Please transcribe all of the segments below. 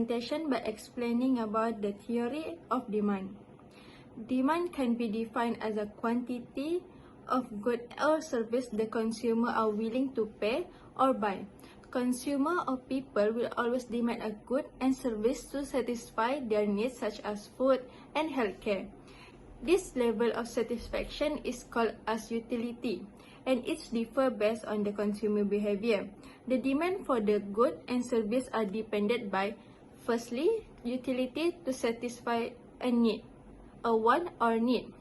presentation by explaining about the theory of demand. Demand can be defined as a quantity of good or service the consumer are willing to pay or buy. Consumer or people will always demand a good and service to satisfy their needs such as food and healthcare. This level of satisfaction is called as utility, and it differs based on the consumer behavior. The demand for the good and service are dependent by, firstly, utility to satisfy a need, a want or need.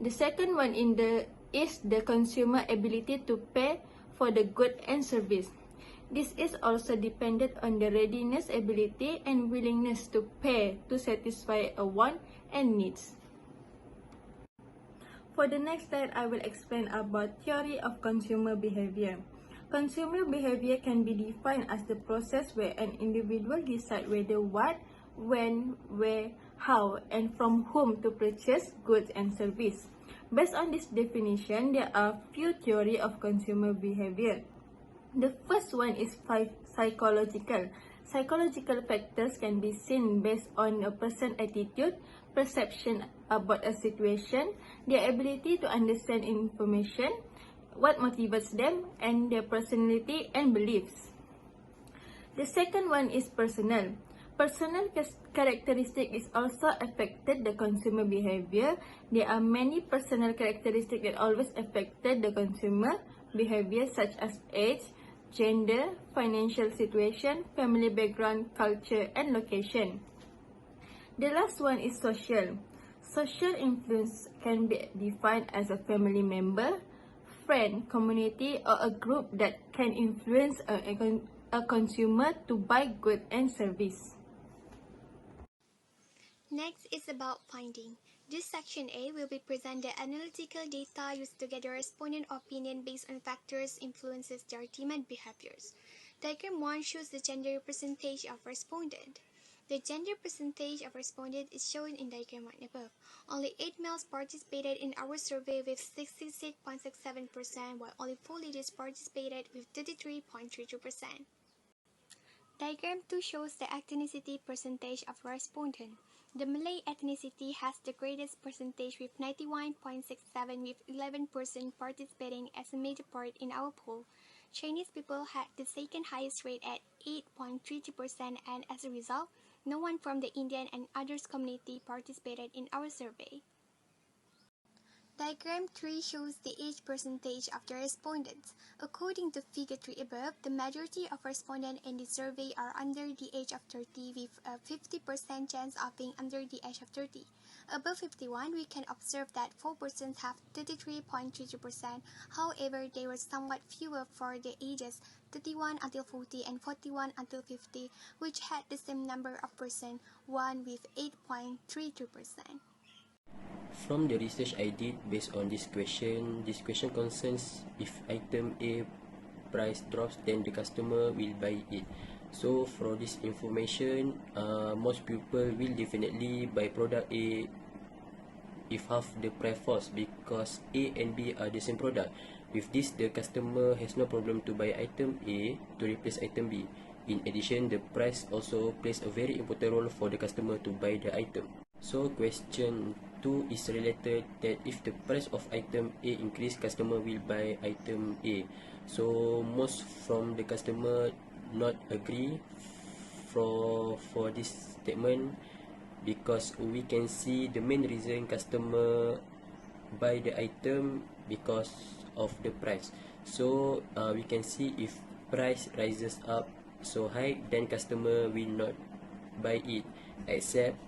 The second one is the consumer ability to pay for the good and service. This is also dependent on the readiness, ability, and willingness to pay to satisfy a want and needs. For the next slide, I will explain about theory of consumer behavior. Consumer behavior can be defined as the process where an individual decides whether, what, when, where, how, and from whom to purchase goods and service. Based on this definition, there are few theories of consumer behavior. The first one is psychological. Psychological factors can be seen based on a person's attitude, perception about a situation, their ability to understand information, what motivates them, and their personality and beliefs. The second one is personal. Personal characteristic is also affected the consumer behavior. There are many personal characteristics that always affected the consumer behavior, such as age, gender, financial situation, family background, culture, and location. The last one is social. Social influence can be defined as a family member, friend, community, or a group that can influence a consumer to buy goods and service. Next is about finding. This section A will be present the analytical data used to gather respondent opinion based on factors influences their demand behaviors. Diagram 1 shows the gender percentage of respondent. The gender percentage of respondent is shown in diagram 1 above. Only 8 males participated in our survey with 66.67%, while only 4 ladies participated with 33.32%. Diagram 2 shows the ethnicity percentage of respondent. The Malay ethnicity has the greatest percentage with 91.67%, with 11% participating as a major part in our poll. Chinese people had the second highest rate at 8.32%, and as a result, no one from the Indian and others community participated in our survey. Diagram 3 shows the age percentage of the respondents. According to figure 3 above, the majority of respondents in the survey are under the age of 30, with a 50% chance of being under the age of 30. Above 51, we can observe that 4% have 33.32%. However, there were somewhat fewer for the ages 31 until 40 and 41 until 50, which had the same number of percent, one with 8.32%. From the research I did based on this question concerns if item A price drops, then the customer will buy it. So for this information, most people will definitely buy product A if half the price falls, because A and B are the same product. With this, the customer has no problem to buy item A to replace item B. In addition, the price also plays a very important role for the customer to buy the item. So question 2 is related that if the price of item A increase, customer will buy item A. So most from the customer not agree for this statement, because we can see the main reason customer buy the item because of the price. So we can see if price rises up so high, then customer will not buy it, except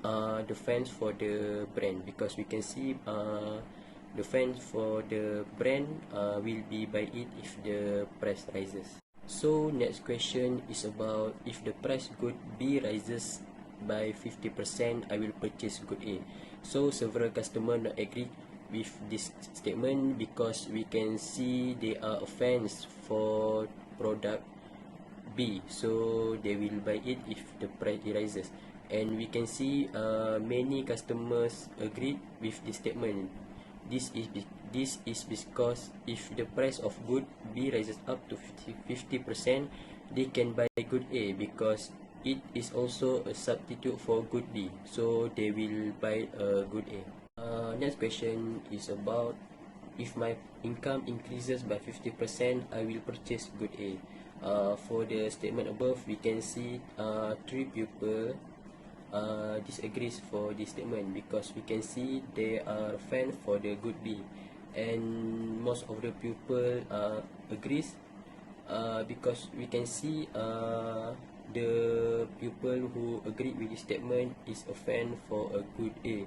the fans for the brand, because we can see the fans for the brand will be buy it if the price rises. So next question is about if the price good B rises by 50%, I will purchase good A. So several customer not agree with this statement, because we can see they are fans for product B, so they will buy it if the price rises. And we can see many customers agree with this statement. This is because if the price of good B rises up to 50%, they can buy good A, because it is also a substitute for good B, so they will buy a good A. Next question is about, if my income increases by 50%, I will purchase good A. For the statement above, we can see 3 people disagrees for this statement, because we can see they are fan for the good B, and most of the people agrees, because we can see the people who agree with this statement is a fan for a good A,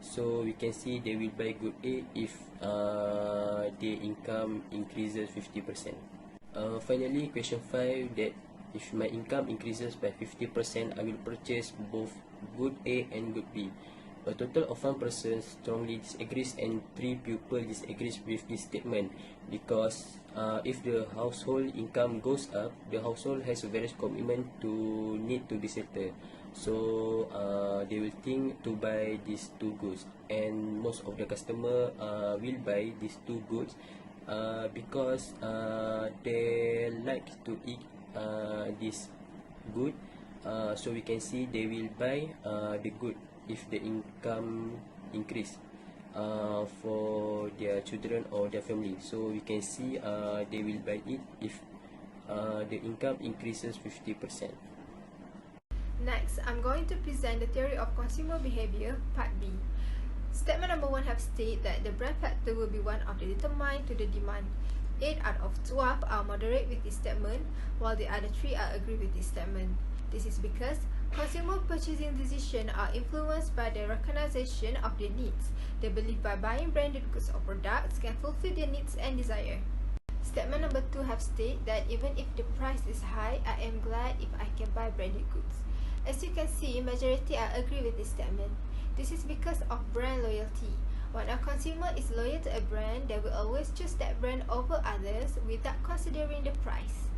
so we can see they will buy good A if their income increases 50%. Finally, question 5, that if my income increases by 50%, I will purchase both good A and good B. A total of 1 person strongly disagrees and 3 people disagrees with this statement, because if the household income goes up, the household has a various commitment to need to be settled. So they will think to buy these 2 goods, and most of the customer will buy these 2 goods because they like to eat this good. So we can see they will buy the good if the income increase for their children or their family. So we can see they will buy it if the income increases 50%. Next, I'm going to present the theory of consumer behavior, part B. Statement number 1 have stated that the brand factor will be one of the determined to the demand. 8 out of 12 are moderate with this statement, while the other 3 are agree with this statement. This is because consumer purchasing decisions are influenced by the recognition of their needs. They believe by buying branded goods or products can fulfill their needs and desire. Statement number 2 have stated that even if the price is high, I am glad if I can buy branded goods. As you can see, majority are agree with this statement. This is because of brand loyalty. When a consumer is loyal to a brand, they will always choose that brand over others without considering the price.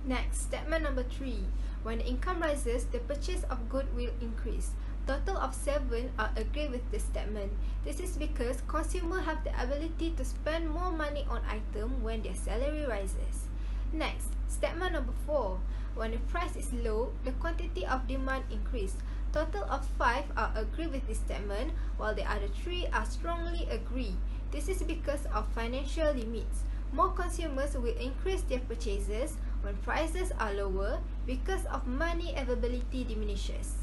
Next, statement number 3. When the income rises, the purchase of goods will increase. Total of 7 are agree with this statement. This is because consumers have the ability to spend more money on items when their salary rises. Next, statement number 4. When the price is low, the quantity of demand increase. Total of 5 are agree with this statement, while the other 3 are strongly agree. This is because of financial limits. More consumers will increase their purchases when prices are lower because of money availability diminishes.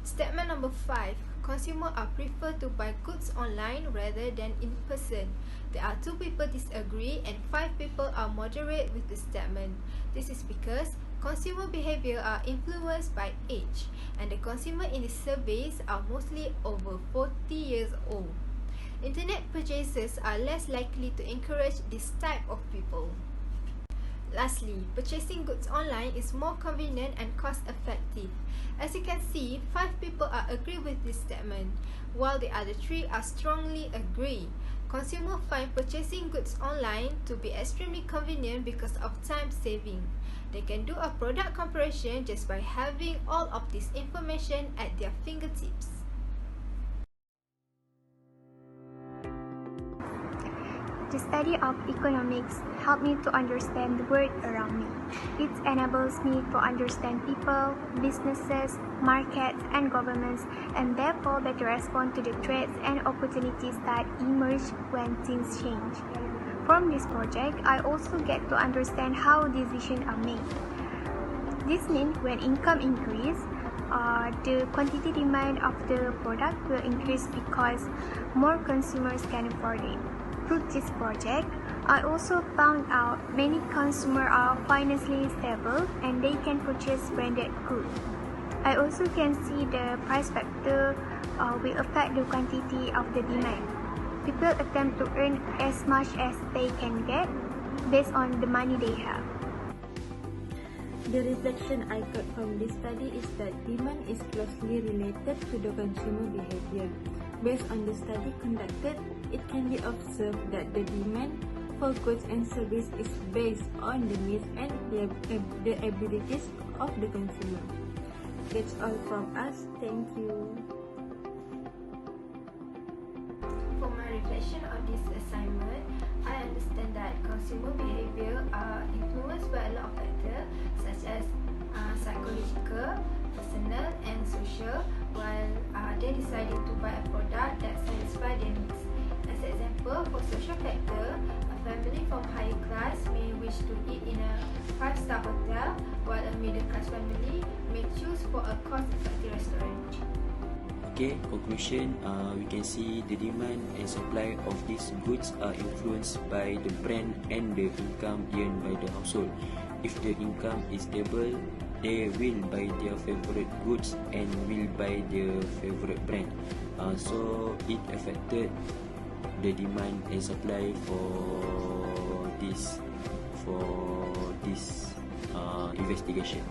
Statement number 5. Consumers are prefer to buy goods online rather than in person. There are 2 people disagree and 5 people are moderate with the statement. This is because consumer behavior are influenced by age, and the consumer in the surveys are mostly over 40 years old. Internet purchases are less likely to encourage this type of people. Lastly, purchasing goods online is more convenient and cost-effective. As you can see, 5 people are agree with this statement, while the other 3 are strongly agree. Consumers find purchasing goods online to be extremely convenient because of time saving. They can do a product comparison just by having all of this information at their fingertips. The study of economics helped me to understand the world around me. It enables me to understand people, businesses, markets, and governments, and therefore better respond to the threats and opportunities that emerge when things change. From this project, I also get to understand how decisions are made. This means when income increases, the quantity demand of the product will increase because more consumers can afford it. Through this project, I also found out many consumers are financially stable and they can purchase branded goods. I also can see the price factor will affect the quantity of the demand. People attempt to earn as much as they can get based on the money they have. The reflection I got from this study is that demand is closely related to the consumer behavior. Based on the study conducted, it can be observed that the demand for goods and services is based on the needs and the abilities of the consumer. That's all from us. Thank you. For my reflection on this assignment, I understand that consumer behavior are influenced by a lot of factors such as psychological, personal and social, while they decided to buy a product that satisfies their needs. As an example, for social factor, a family from higher class may wish to eat in a 5-star hotel, while a middle class family may choose for a cost-effective restaurant. Okay, conclusion, we can see the demand and supply of these goods are influenced by the brand and the income earned by the household. If the income is stable, they will buy their favorite goods and will buy their favorite brand. So it affected the demand and supply for this investigation.